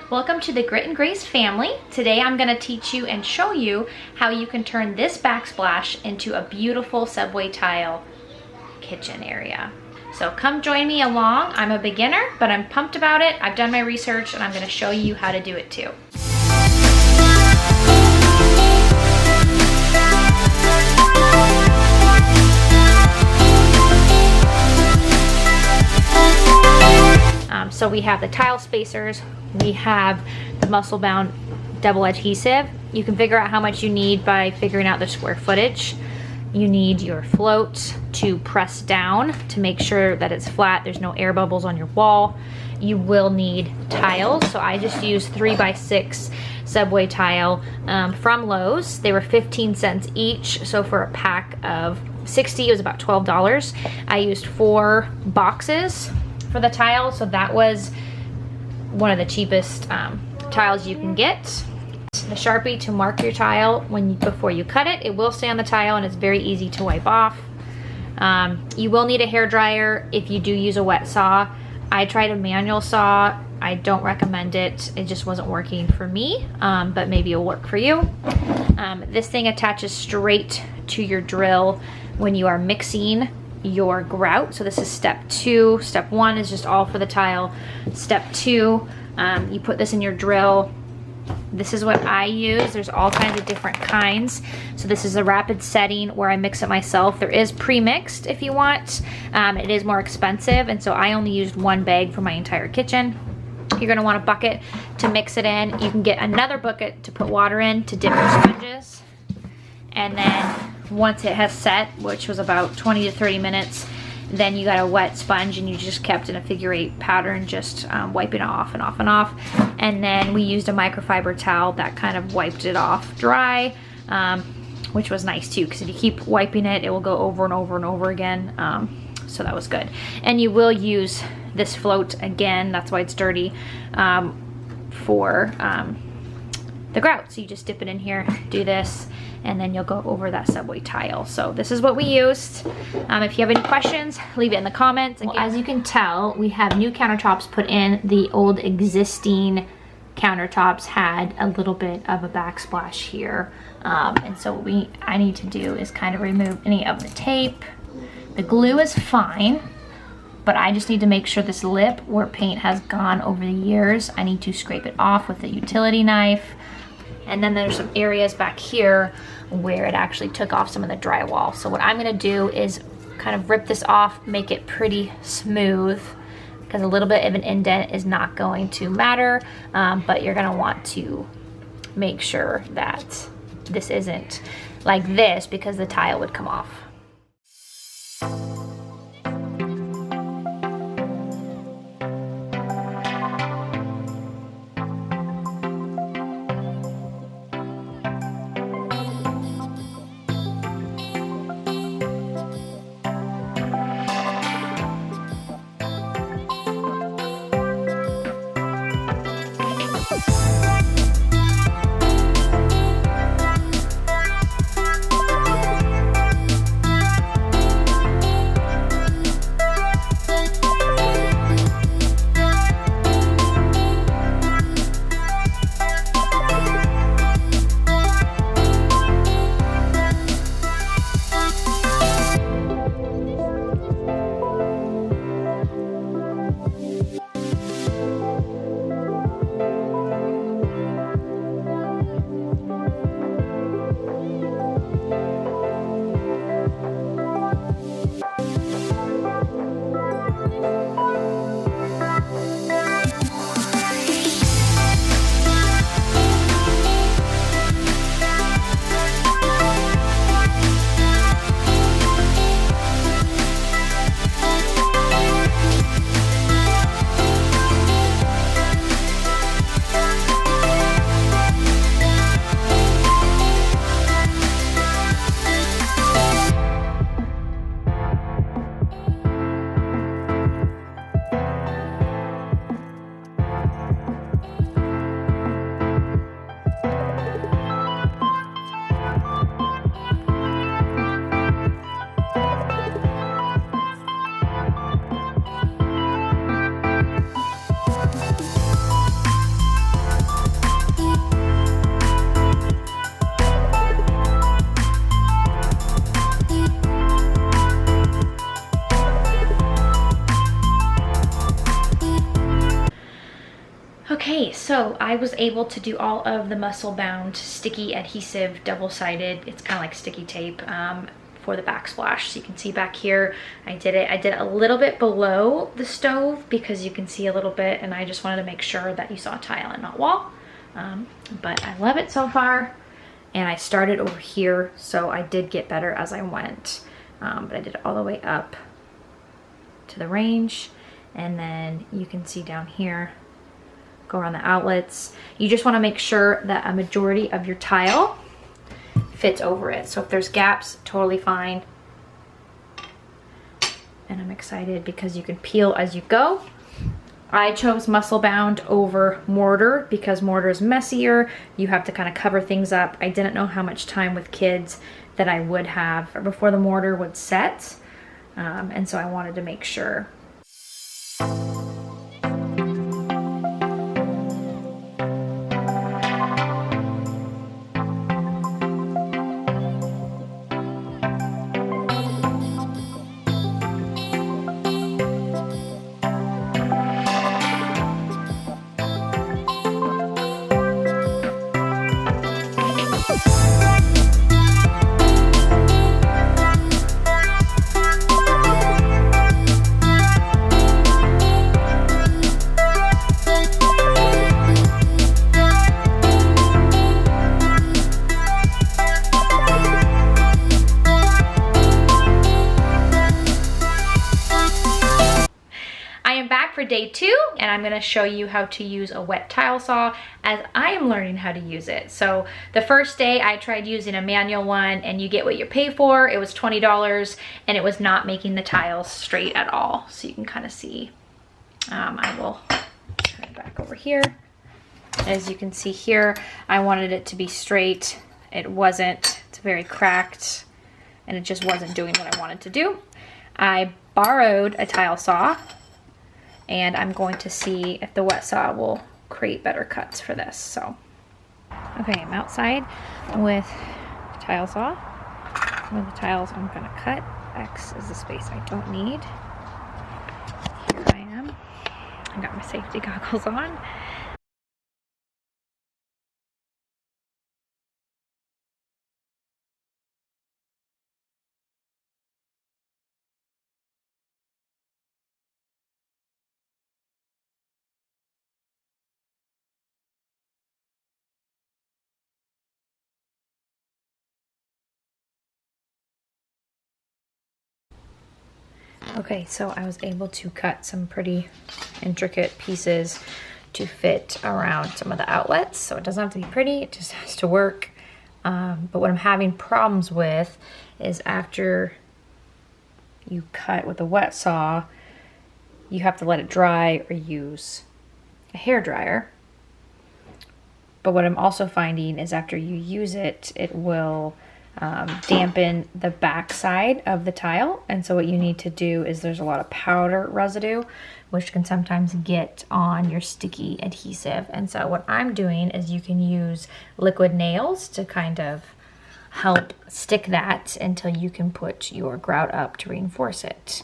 Welcome to the Grit and Grace family. Today I'm going to teach you and show you how you can turn this backsplash into a beautiful subway tile kitchen area. So come join me along. I'm a beginner, but I'm pumped about it. I've done my research and I'm going to show you how to do it too. So we have the tile spacers, we have the muscle bound double adhesive. You can figure out how much you need by figuring out the square footage. You need your float to press down to make sure that it's flat, there's no air bubbles on your wall. You will need tiles, so I just used 3x6 subway tile from Lowe's. They were 15 cents each, so for a pack of 60 it was about $12. I used 4 boxes for the tile, so that was one of the cheapest tiles you can get. The Sharpie to mark your tile before you cut it. It will stay on the tile and it's very easy to wipe off. You will need a hair dryer if you do use a wet saw. I tried a manual saw. I don't recommend it. It just wasn't working for me, but maybe it'll work for you. This thing attaches straight to your drill when you are mixing your grout. So this is step 2. Step 1 is just all for the tile. Step 2, you put this in your drill. This is what I use. There's all kinds of different kinds. So this is a rapid setting where I mix it myself. There is pre-mixed if you want. It is more expensive, and so I only used 1 bag for my entire kitchen. You're gonna want a bucket to mix it in. You can get another bucket to put water in to dip your sponges. And then once it has set, which was about 20 to 30 minutes, then you got a wet sponge and you just kept in a figure 8 pattern, just wiping it off and off and off. And then we used a microfiber towel that kind of wiped it off dry, which was nice too, because if you keep wiping it, it will go over and over and over again. So that was good. And you will use this float again, that's why it's dirty, for the grout. So you just dip it in here, do this, and then you'll go over that subway tile. So this is what we used. If you have any questions, leave it in the comments. Well, as you can tell, we have new countertops put in. The old existing countertops had a little bit of a backsplash here. And so what I need to do is kind of remove any of the tape. The glue is fine, but I just need to make sure this lip where paint has gone over the years, I need to scrape it off with a utility knife. And then there's some areas back here where it actually took off some of the drywall. So what I'm gonna do is kind of rip this off, make it pretty smooth, because a little bit of an indent is not going to matter, but you're gonna want to make sure that this isn't like this, because the tile would come off. Okay, so I was able to do all of the muscle bound sticky adhesive double-sided, it's kind of like sticky tape, for the backsplash. So you can see back here, I did it a little bit below the stove because you can see a little bit, and I just wanted to make sure that you saw tile and not wall. But I love it so far. And I started over here, so I did get better as I went. But I did it all the way up to the range. And then you can see down here, go around the outlets. You just want to make sure that a majority of your tile fits over it. So if there's gaps, totally fine. And I'm excited because you can peel as you go. I chose muscle bound over mortar because mortar is messier. You have to kind of cover things up. I didn't know how much time with kids that I would have before the mortar would set. And so I wanted to make sure. For day 2, and I'm going to show you how to use a wet tile saw as I am learning how to use it. So the first day I tried using a manual one, and you get what you pay for. It was $20 and it was not making the tiles straight at all. So you can kind of see. I will turn it back over here. As you can see here, I wanted it to be straight. It wasn't. It's very cracked and it just wasn't doing what I wanted to do. I borrowed a tile saw, and I'm going to see if the wet saw will create better cuts for this. So, okay, I'm outside with a tile saw. One of the tiles I'm gonna cut. X is the space I don't need. Here I am. I got my safety goggles on. Okay, so I was able to cut some pretty intricate pieces to fit around some of the outlets. So it doesn't have to be pretty, it just has to work. But what I'm having problems with is after you cut with a wet saw, you have to let it dry or use a hair dryer. But what I'm also finding is after you use it, it will dampen the back side of the tile. And so what you need to do is there's a lot of powder residue, which can sometimes get on your sticky adhesive. And so what I'm doing is you can use liquid nails to kind of help stick that until you can put your grout up to reinforce it.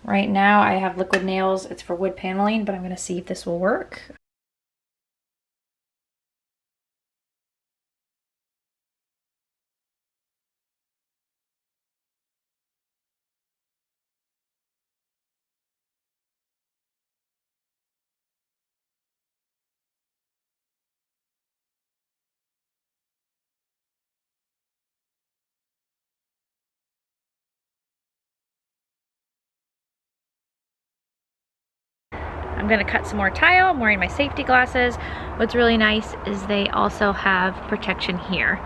Right now I have liquid nails. It's for wood paneling, but I'm going to see if this will work. I'm gonna cut some more tile. I'm wearing my safety glasses. What's really nice is they also have protection here.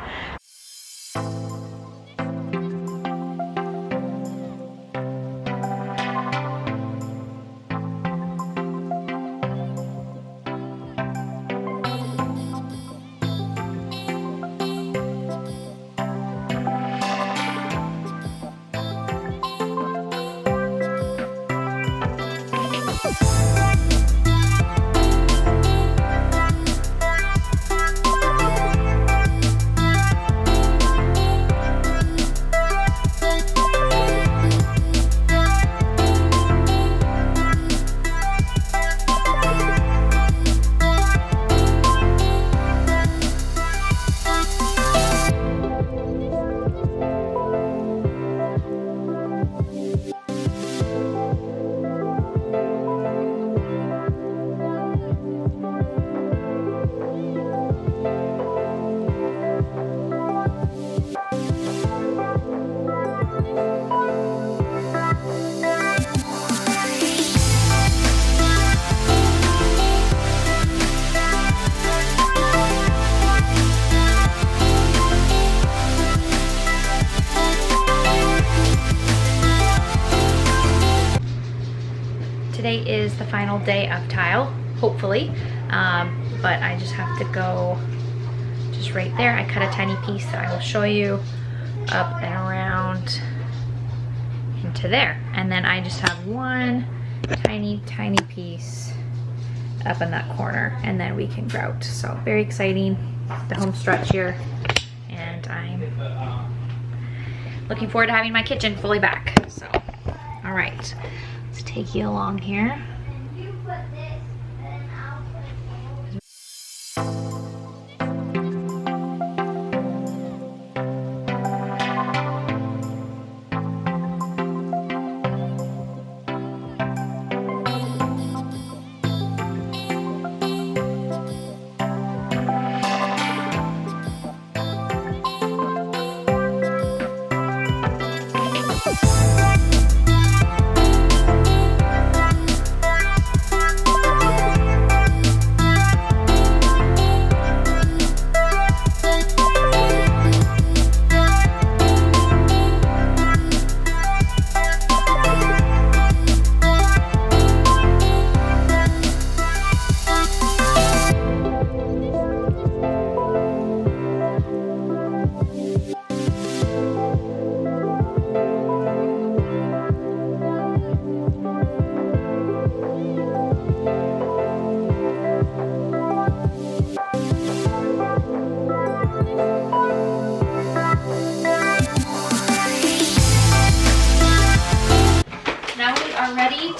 final day of tile, hopefully. But I just have to go just right there. I cut a tiny piece that I will show you up and around into there. And then I just have one tiny piece up in that corner, and then we can grout. So very exciting, the home stretch here. And I'm looking forward to having my kitchen fully back. So, all right, let's take you along here.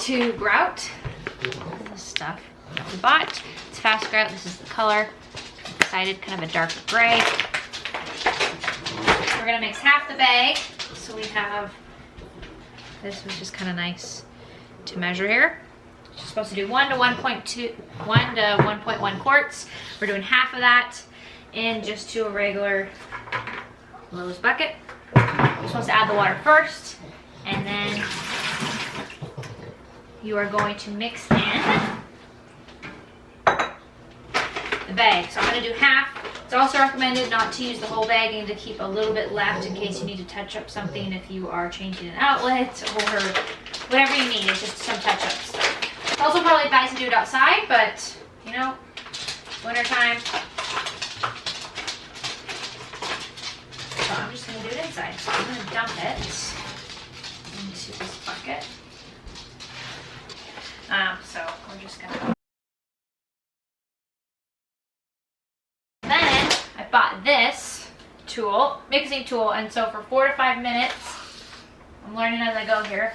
To grout. This stuff we bought. It's fast grout. This is the color. Decided kind of a darker gray. We're gonna mix half the bag. So we have this, which is kind of nice to measure here. You're supposed to do 1 to 1.1 quarts. We're doing half of that in just to a regular Lowe's bucket. You're supposed to add the water first, and then you are going to mix in the bag. So I'm going to do half. It's also recommended not to use the whole bag and to keep a little bit left in case you need to touch up something if you are changing an outlet or whatever you need. It's just some touch-ups. It's also probably advised to do it outside, but you know, winter time. So I'm just going to do it inside. So I'm going to dump it into this bucket. So we're just gonna. Then I bought this tool, mixing tool, and so for 4 to 5 minutes, I'm learning as I go here.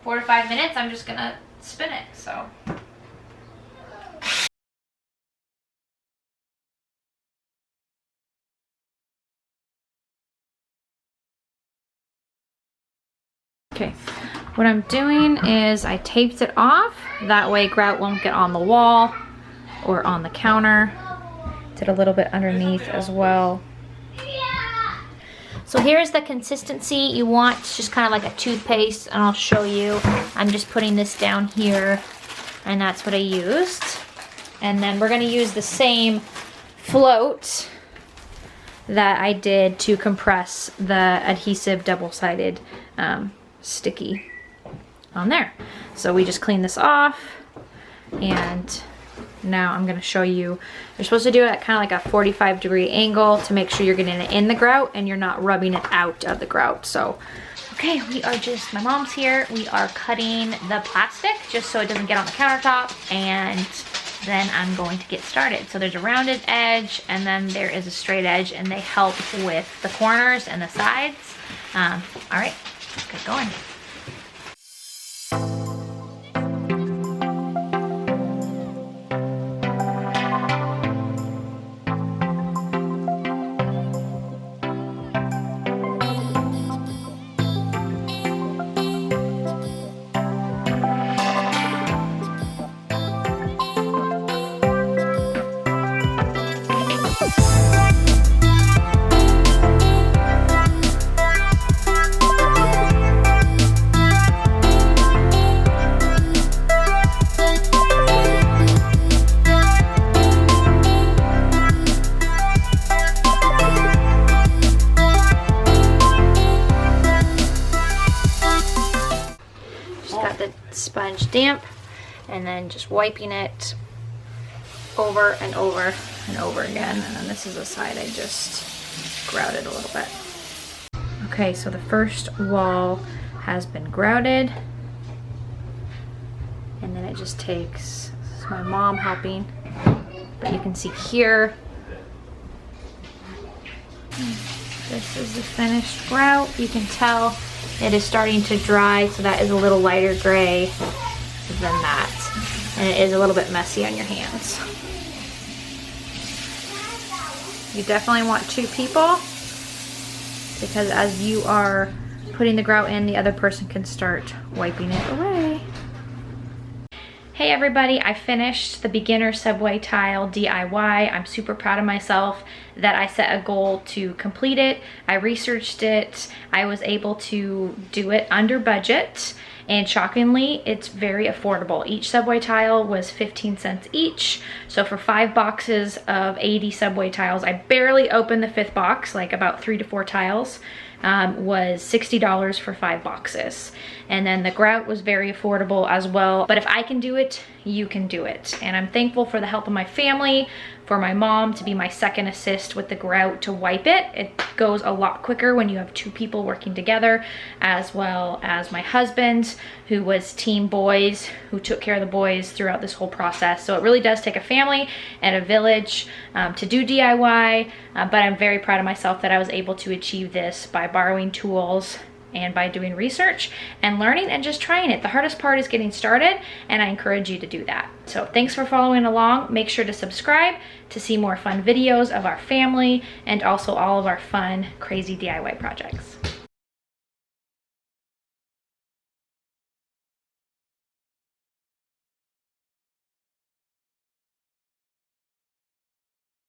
4 to 5 minutes, I'm just gonna spin it. So. Okay. What I'm doing is I taped it off. That way grout won't get on the wall or on the counter. Did a little bit underneath as well. So here's the consistency you want. It's just kind of like a toothpaste, and I'll show you. I'm just putting this down here, and that's what I used. And then we're going to use the same float that I did to compress the adhesive double-sided sticky on there. So we just clean this off, and now I'm going to show you. You're supposed to do it at kind of like a 45-degree angle to make sure you're getting it in the grout and you're not rubbing it out of the grout. So okay, we are just, my mom's here. We are cutting the plastic just so it doesn't get on the countertop, and then I'm going to get started. So there's a rounded edge and then there is a straight edge, and they help with the corners and the sides. All right, let's get going. Sponge damp. and then just wiping it over and over and over again. And then this is the side I just grouted a little bit. Okay, so the first wall has been grouted, and then it just takes, this is my mom helping, but you can see here, this is the finished grout. You can tell it is starting to dry, so that is a little lighter gray than that, and it is a little bit messy on your hands. You definitely want 2 people, because as you are putting the grout in, the other person can start wiping it away. Hey everybody, I finished the beginner subway tile DIY. I'm super proud of myself that I set a goal to complete it. I researched it. I was able to do it under budget, and shockingly, it's very affordable. Each subway tile was 15 cents each. So for 5 boxes of 80 subway tiles, I barely opened the 5th box, like about 3 to 4 tiles, was $60 for 5 boxes. And then the grout was very affordable as well. But if I can do it, you can do it. And I'm thankful for the help of my family, for my mom to be my second assist with the grout to wipe it. It goes a lot quicker when you have 2 people working together, as well as my husband, who was team boys, who took care of the boys throughout this whole process. So it really does take a family and a village to do DIY, but I'm very proud of myself that I was able to achieve this by borrowing tools and by doing research and learning and just trying it. The hardest part is getting started, and I encourage you to do that. So thanks for following along. Make sure to subscribe to see more fun videos of our family and also all of our fun, crazy DIY projects.